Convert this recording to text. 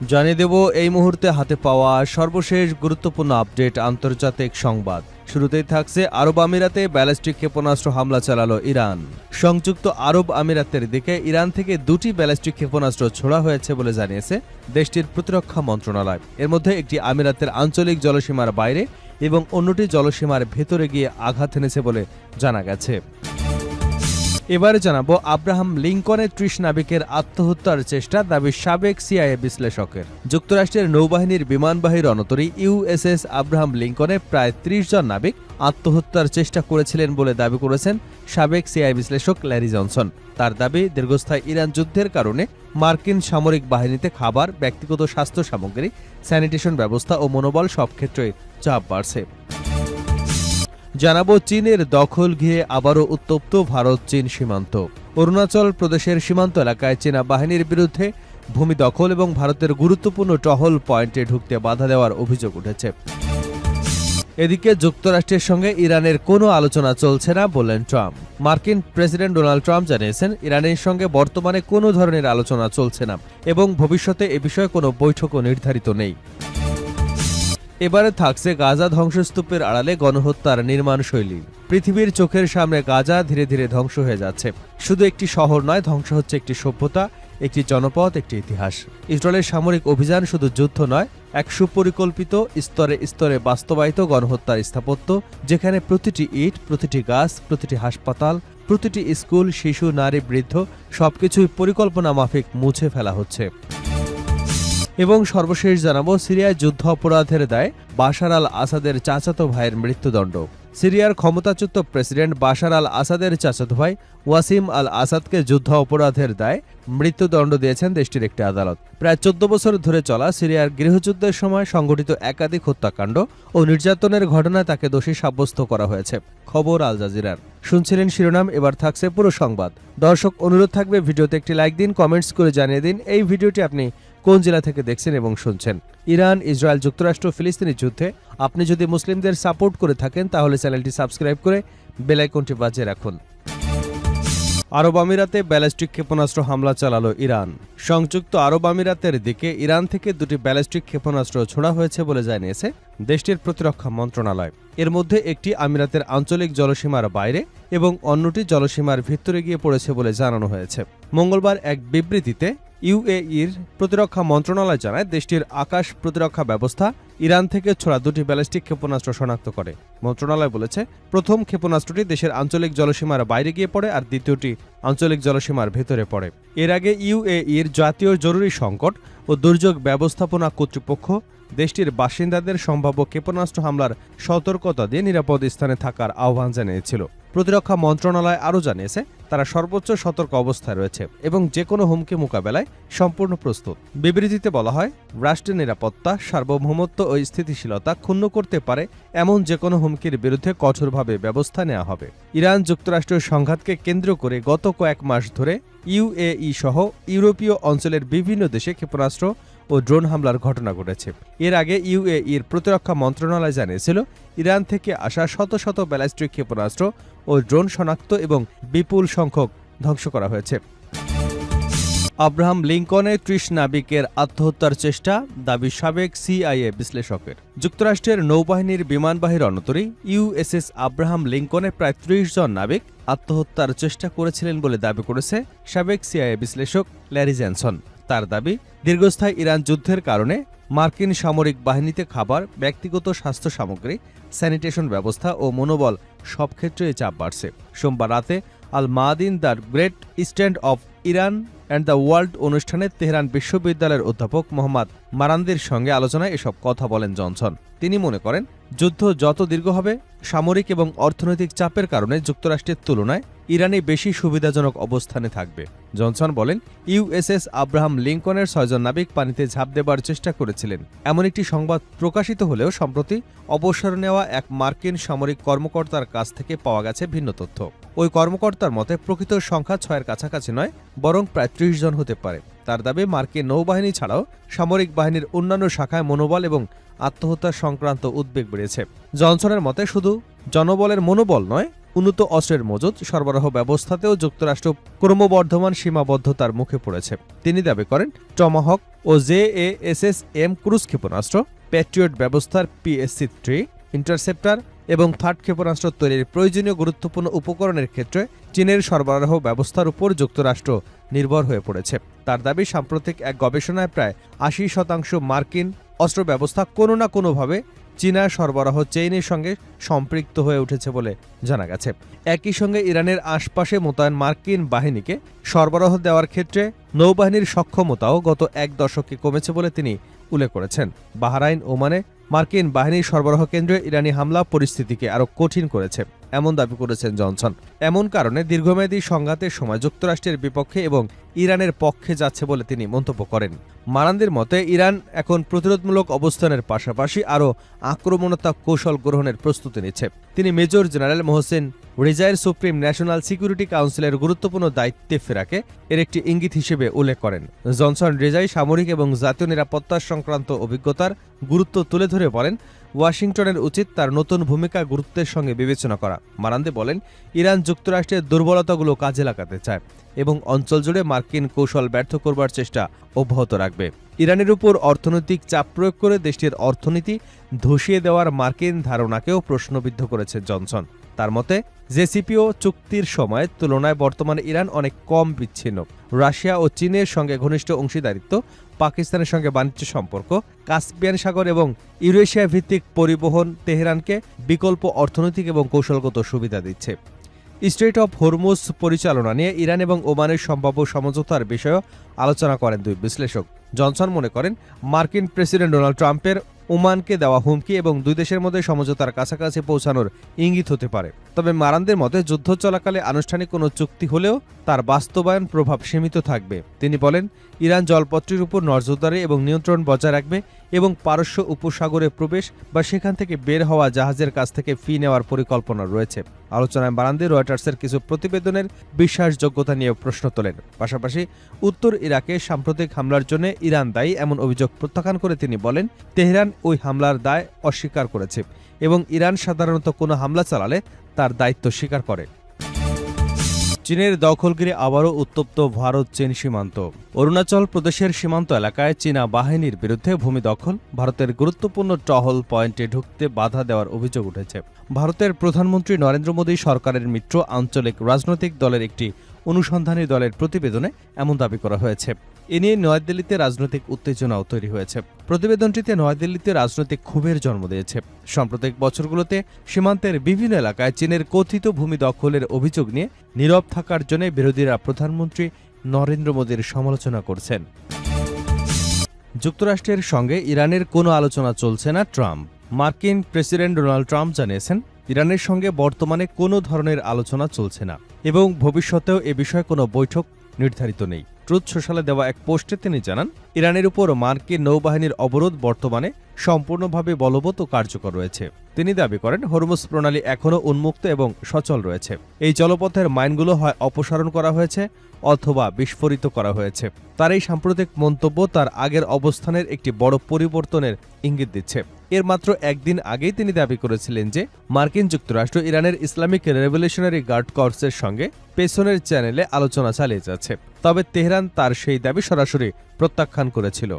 জানিয়ে দেব এই মুহূর্তে হাতে পাওয়া সর্বশেষ গুরুত্বপূর্ণ আপডেট আন্তর্জাতিক সংবাদ। শুরুতেই থাকছে আরব আমিরাতে ব্যালিস্টিক ক্ষেপণাস্ত্র হামলা চালালো ইরান। সংযুক্ত আরব আমিরাতের দিকে ইরান থেকে দুটি ব্যালিস্টিক ক্ষেপণাস্ত্র ছোড়া হয়েছে বলে জানিয়েছে দেশটির প্রতিরক্ষা মন্ত্রণালয়। এর মধ্যে একটি আমিরাতের আঞ্চলিক জলসীমার বাইরে এবং অন্যটি জলসীমার ভেতরে গিয়ে আঘাত এনেছে বলে জানা গেছে। এবারে জানাবো আব্রাহাম লিঙ্কনের ৩০ নাবিকের আত্মহত্যার চেষ্টা, দাবি সাবেক সিআইএ বিশ্লেষকের। যুক্তরাষ্ট্রের নৌবাহিনীর বিমানবাহী রণতরী ইউএসএস আব্রাহাম লিঙ্কনে প্রায় ৩০ জন নাবিক আত্মহত্যার চেষ্টা করেছিলেন বলে দাবি করেছেন সাবেক সিআইএ বিশ্লেষক ল্যারি জনসন। তার দাবি, দীর্ঘস্থায়ী ইরান যুদ্ধের কারণে মার্কিন সামরিক বাহিনীতে খাবার, ব্যক্তিগত স্বাস্থ্য সামগ্রী, স্যানিটেশন ব্যবস্থা ও মনোবল সব ক্ষেত্রে চাপ বাড়ছে। জানাবো চীনের দখল ঘিরে আবারও উত্তপ্ত ভারত চীন সীমান্ত। অরুণাচল প্রদেশের সীমান্ত এলাকায় চীনা বাহিনীর বিরুদ্ধে ভূমি দখল এবং ভারতের গুরুত্বপূর্ণ টহল পয়েন্টে ঢুকতে বাধা দেওয়ার অভিযোগ উঠেছে। এদিকে যুক্তরাষ্ট্রের সঙ্গে ইরানের কোনো আলোচনা চলছে না বললেন ট্রাম্প। মার্কিন প্রেসিডেন্ট ডোনাল্ড ট্রাম্প জানিয়েছেন, ইরানের সঙ্গে বর্তমানে কোনো ধরনের আলোচনা চলছে না এবং ভবিষ্যতে এ বিষয়ে কোনো বৈঠকও নির্ধারিত নেই। এবারে থাকছে গাজা ধ্বংসস্তূপের আড়ালে গণহত্যার নির্মাণ শৈলী। পৃথিবীর চোখের সামনে গাজা ধীরে ধীরে ধ্বংস হয়ে যাচ্ছে। শুধু একটি শহর নয়, ধ্বংস হচ্ছে একটি সভ্যতা, একটি জনপদ, একটি ইতিহাস। ইসরায়েলের সামরিক অভিযান শুধু যুদ্ধ নয়, এক সুপরিকল্পিত স্তরে স্তরে বাস্তবায়িত গণহত্যার স্থাপত্য, যেখানে প্রতিটি ইট, প্রতিটি গাছ, প্রতিটি হাসপাতাল, প্রতিটি স্কুল, শিশু, নারী, বৃদ্ধ সবকিছুই পরিকল্পনা মাফিক মুছে ফেলা হচ্ছে। এবং সর্বশেষ জানাবো সিরিয়ায় যুদ্ধ অপরাধের দায়ে বাশার আল আসাদের চাচাতো ভাইয়ের মৃত্যুদণ্ড। সিরিয়ার ক্ষমতাচ্যুত প্রেসিডেন্ট বাশার আল আসাদের চাচাতো ভাই ওয়াসিম আল আসাদকে যুদ্ধ অপরাধের দায়ে মৃত্যুদণ্ড দিয়েছেন দেশটির একটি আদালত। প্রায় ১৪ বছর ধরে চলা সিরিয়ার গৃহযুদ্ধের সময় সংঘটিত একাধিক হত্যাকাণ্ড ও নির্যাতনের ঘটনায় তাকে দোষী সাব্যস্ত করা হয়েছে। খবর আল জাজিরার। শুনছিলেন শিরোনাম, এবার থাকছে পুরো সংবাদ। দর্শক, অনুরোধ থাকবে ভিডিওতে একটি লাইক দিন, কমেন্টস করে জানিয়ে দিন এই ভিডিওটি আপনি কোন জেলা থেকে দেখছেন এবং শুনছেন। ইরান, ইসরায়েল, যুক্তরাষ্ট্র, ফিলিস্তিনি যুদ্ধে আপনি যদি মুসলিমদের সাপোর্ট করে থাকেন তাহলে চ্যানেলটি সাবস্ক্রাইব করে বেল আইকনটি বাজিয়ে রাখুন। আরব আমিরাতে ব্যালিস্টিক ক্ষেপণাস্ত্র হামলা চালালো ইরান। সংযুক্ত আরব আমিরাতের দিকে ইরান থেকে দুটি ব্যালিস্টিক ক্ষেপণাস্ত্র ছোড়া হয়েছে বলে জানিয়েছে দেশটির প্রতিরক্ষা মন্ত্রণালয়। এর মধ্যে একটি আমিরাতের আঞ্চলিক জলসীমার বাইরে এবং অন্যটি জলসীমার ভিতরে গিয়ে পড়েছে বলে জানানো হয়েছে। মঙ্গলবার এক বিবৃতিতে ইউএইর প্রতিরক্ষা মন্ত্রণালয় জানায়, দেশটির আকাশ প্রতিরক্ষা ব্যবস্থা ইরান থেকে ছোড়া দুটি ব্যালিস্টিক ক্ষেপণাস্ত্র শনাক্ত করে। মন্ত্রণালয় বলেছে, প্রথম ক্ষেপণাস্ত্রটি দেশের আঞ্চলিক জলসীমার বাইরে গিয়ে পড়ে আর দ্বিতীয়টি আঞ্চলিক জলসীমার ভেতরে পড়ে। এর আগে ইউএইর জাতীয় জরুরি সংকট ও দুর্যোগ ব্যবস্থাপনা কর্তৃপক্ষ দেশটির বাসিন্দাদের সম্ভাব্য ক্ষেপণাস্ত্র হামলার সতর্কতা দিয়ে নিরাপদ স্থানে থাকার আহ্বান জানিয়েছিল। প্রতিরক্ষা মন্ত্রণালয় আরও জানিয়েছে, তারা সর্বোচ্চ সতর্ক অবস্থায় রয়েছে এবং যে কোনো হুমকি মোকাবেলায় সম্পূর্ণ প্রস্তুত। বিবৃতিতে বলা হয়, রাষ্ট্রের নিরাপত্তা, সার্বভৌমত্ব ও স্থিতিশীলতা ক্ষুণ্ণ করতে পারে এমন যে কোনো হুমকির বিরুদ্ধে কঠোরভাবে ব্যবস্থা নেওয়া হবে। ইরান যুক্তরাষ্ট্রের সংঘাতকে কেন্দ্র করে গত কয়েক মাস ধরে ইউএই সহ ইউরোপীয় অঞ্চলের বিভিন্ন দেশে ক্ষেপণাস্ত্র ও ড্রোন হামলার ঘটনা ঘটেছে। এর আগে ইউএইর প্রতিরক্ষা মন্ত্রণালয় জানিয়েছিল, ইরান থেকে আসা শত শত ব্যালিস্টিক ক্ষেপণাস্ত্র ও ড্রোন শনাক্ত এবং বিপুল সংখ্যক ধ্বংস করা হয়েছে। আব্রাহাম লিঙ্কনের ৩০ নাবিকের আত্মহত্যার চেষ্টা, দাবি সাবেক সিআইএ বিশ্লেষকের। যুক্তরাষ্ট্রের নৌবাহিনীর বিমানবাহী রণতরী ইউএসএস আব্রাহাম লিঙ্কনে প্রায় ৩০ জন নাবিক আত্মহত্যার চেষ্টা করেছিলেন বলে দাবি করেছে সাবেক সিআইএ বিশ্লেষক ল্যারি জনসন। তার দাবি, দীর্ঘস্থায়ী ইরান যুদ্ধের কারণে মার্কিন সামরিক বাহিনীতে খাবার, ব্যক্তিগত স্বাস্থ্য সামগ্রী, স্যানিটেশন ব্যবস্থা ও মনোবল সব ক্ষেত্রে চাপ বাড়ছে। সোমবার রাতে আল মাদিন the great stand of Iran and the world অনুষ্ঠানে তেহরান বিশ্ববিদ্যালয়ের অধ্যাপক মোহাম্মদ মারান্দির সঙ্গে আলোচনায় এসব কথা বলেন জনসন। তিনি মনে করেন, যুদ্ধ যত দীর্ঘ হবে, সামরিক এবং অর্থনৈতিক চাপের কারণে যুক্তরাষ্ট্রের তুলনায় ইরানই বেশি সুবিধাজনক অবস্থানে থাকবে। জনসন বলেন, ইউএসএস আব্রাহাম লিঙ্কনের ৬ জন নাবিক পানিতে ঝাঁপ দেবার চেষ্টা করেছিলেন। এমন একটি সংবাদ প্রকাশিত হলেও সম্প্রতি অবসর নেওয়া এক মার্কিন সামরিক কর্মকর্তার কাছ থেকে পাওয়া গেছে ভিন্ন তথ্য। ওই কর্মকর্তার মতে প্রকৃত সংখ্যা ৬-এর কাছাকাছি নয়, বরং প্রায় ৩০ জন হতে পারে। তার দাবি, মার্কিন নৌবাহিনী ছাড়াও সামরিক বাহিনীর অন্যান্য শাখায় মনোবল এবং আত্মহত্যা সংক্রান্ত উদ্বেগ বেড়েছে। জনসনের মতে শুধু জনবলের মনোবল নয়, উন্নত অস্ত্রের মজুত সরবরাহ ব্যবস্থাতেও যুক্তরাষ্ট্র ক্রমবর্ধমান সীমাবদ্ধতার মুখে পড়েছে। তিনি দাবি করেন, টমাহক ও JASSM ক্রুজ ক্ষেপণাস্ত্র, প্যাট্রিয়ট ব্যবস্থার PSC-3 ইন্টারসেপ্টর এবং থার্ড ক্ষেপণাস্ত্র তৈরির প্রয়োজনীয় গুরুত্বপূর্ণ উপকরণের ক্ষেত্রে চীনের সরবরাহ ব্যবস্থার উপর যুক্তরাষ্ট্র নির্ভর হয়ে পড়েছে। তার দাবি, সাম্প্রতিক এক গবেষণায় প্রায় 80% মার্কিন অস্ত্র ব্যবস্থা কোনো না কোনোভাবে চীনা সরবরাহ চেইনের সঙ্গে সম্পৃক্ত হয়ে উঠেছে বলে জানা গেছে। একই সঙ্গে ইরানের আশপাশে মোতায়েন মার্কিন বাহিনীকে সরবরাহ দেওয়ার ক্ষেত্রে নৌবাহিনীর সক্ষমতাও গত এক দশকে কমেছে বলে তিনি উল্লেখ করেছেন। বাহরাইন, ওমানে মার্কিন বাহিনীর সরবরাহ কেন্দ্রে ইরানি হামলা পরিস্থিতিকে আরও কঠিন করেছে, এমন দাবি করেছেন জনসন। এমন কারণে দীর্ঘমেয়াদী সংঘাতের সময় যুক্তরাষ্ট্রের বিপক্ষে এবং ইরানের পক্ষে যাচ্ছে বলে তিনি মন্তব্য করেন। মারানদের মতে, ইরান এখন প্রতিরোধমূলক অবস্থানের পাশাপাশি আরও আক্রমণাত্মক কৌশল গ্রহণের প্রস্তুতি নিচ্ছে। তিনি মেজর জেনারেল মোহসেন রেজাইয়ের সুপ্রিম ন্যাশনাল সিকিউরিটি কাউন্সিলের গুরুত্বপূর্ণ দায়িত্বে ফেরাকে এর একটি ইঙ্গিত হিসেবে উল্লেখ করেন। জনসন রেজাই সামরিক এবং জাতীয় নিরাপত্তা সংক্রান্ত অভিজ্ঞতার গুরুত্ব তুলে ধরে বলেন, ওয়াশিংটনের উচিত তার নতুন ভূমিকা গুরুত্বের সঙ্গে বিবেচনা করা। মারান্দে বলেন, ইরান যুক্তরাষ্ট্রের দুর্বলতাগুলো কাজে লাগাতে চায় এবং অঞ্চল জুড়ে মার্কিন কৌশল ব্যর্থ করবার চেষ্টা অব্যাহত রাখবে। ইরানের উপর অর্থনৈতিক চাপ প্রয়োগ করে দেশটির অর্থনীতি ধসিয়ে দেওয়ার মার্কিন ধারণাকেও প্রশ্নবিদ্ধ করেছে জনসন। তার মতে, JCPOA চুক্তির সময় তুলনায় বর্তমানে ইরান অনেক কম বিচ্ছিন্ন। রাশিয়া ও চীনের সঙ্গে ঘনিষ্ঠ অংশীদারিত্ব, পাকিস্তানের সঙ্গে বাণিজ্য সম্পর্ক, কাস্পিয়ান সাগর এবং ইউরেশিয়া ভিত্তিক পরিবহন তেহরানকে বিকল্প অর্থনৈতিক এবং কৌশলগত সুবিধা দিচ্ছে। স্ট্রেইট অফ হরমুজ পরিচালনা নিয়ে ইরান এবং ওমানের সম্ভাব্য সমঝোতার বিষয়েও আলোচনা করেন দুই বিশ্লেষক। জনসন মনে করেন, মার্কিন প্রেসিডেন্ট ডোনাল্ড ট্রাম্পের ওমানকে দেওয়া হুমকি এবং দুই দেশের মধ্যে সমঝোতার কাছাকাছি পৌঁছানোর ইঙ্গিত হতে পারে। তবে মারানদের মতে, যুদ্ধ চলাকালে আনুষ্ঠানিক কোনো চুক্তি হলেও তার বাস্তবায়ন প্রভাব সীমিত থাকবে। তিনি বলেন, ইরান জলপথটির উপর নজরদারি এবং নিয়ন্ত্রণ বজায় রাখবে এবং পারস্য উপসাগরে প্রবেশ বা সেখান থেকে বের হওয়া জাহাজের কাছ থেকে ফি নেওয়ার পরিকল্পনা রয়েছে। আলোচনায় মারানদের রয়টার্সের কিছু প্রতিবেদনের বিশ্বাসযোগ্যতা নিয়ে প্রশ্ন তোলেন। পাশাপাশি উত্তর ইরাকে সাম্প্রতিক হামলার জন্য ইরান দায়ী এমন অভিযোগ প্রত্যাখ্যান করে তিনি বলেন, তেহরান ওই হামলার দায় অস্বীকার করেছে এবং ইরান সাধারণত কোনো হামলা চালালে তার দায়িত্ব স্বীকার করে। চীনের দখলগিরি আবারও উত্তপ্ত ভারত চীন সীমান্ত। অরুণাচল প্রদেশের সীমান্ত এলাকায় চীনা বাহিনীর বিরুদ্ধে ভূমি দখল, ভারতের গুরুত্বপূর্ণ টহল পয়েন্টে ঢুকতে বাধা দেওয়ার অভিযোগ উঠেছে। ভারতের প্রধানমন্ত্রী নরেন্দ্র মোদী সরকারের মিত্র আঞ্চলিক রাজনৈতিক দলের একটি অনুসন্ধানী দলের প্রতিবেদনে এমন দাবি করা হয়েছে। এ নিয়ে নয়াদিল্লিতে রাজনৈতিক উত্তেজনাও তৈরি হয়েছে। প্রতিবেদনটিতে নয়াদিল্লিতে রাজনৈতিক ক্ষোভের জন্ম দিয়েছে। সাম্প্রতিক বছরগুলোতে সীমান্তের বিভিন্ন এলাকায় চীনের কথিত ভূমি দখলের অভিযোগ নিয়ে নীরব থাকার জন্য বিরোধীরা প্রধানমন্ত্রী নরেন্দ্র মোদীর সমালোচনা করছেন। যুক্তরাষ্ট্রের সঙ্গে ইরানের কোনো আলোচনা চলছে না ট্রাম্প। মার্কিন প্রেসিডেন্ট ডোনাল্ড ট্রাম্প জানিয়েছেন, ইরানের সঙ্গে বর্তমানে কোনো ধরনের আলোচনা চলছে না এবং ভবিষ্যতেও এ বিষয়ে কোনো বৈঠক নির্ধারিত নেই। ট্রুথ সোশ্যালে দেওয়া এক পোস্টে তিনি জানান, ইরানের উপর মার্কিন নৌবাহিনীর অবরোধ বর্তমানে সম্পূর্ণভাবে বলবৎ ও কার্যকর রয়েছে। তিনি দাবি করেন, হরমুজ প্রণালী এখনও উন্মুক্ত এবং সচল রয়েছে। এই জলপথের মাইনগুলো হয় অপসারণ করা হয়েছে অথবা বিস্ফোরিত করা হয়েছে। তার এই সাম্প্রতিক মন্তব্য তার আগের অবস্থানের একটি বড় পরিবর্তনের ইঙ্গিত দিচ্ছে। এর মাত্র একদিন আগেই তিনি দাবি করেছিলেন যে মার্কিন যুক্তরাষ্ট্র ইরানের ইসলামিক রেভলিউশনারি গার্ড কর্পসের সঙ্গে পেছনের চ্যানেলে আলোচনা চালিয়ে যাচ্ছে। তবে তেহরান তার সেই দাবি সরাসরি প্রত্যাখ্যান করেছিল।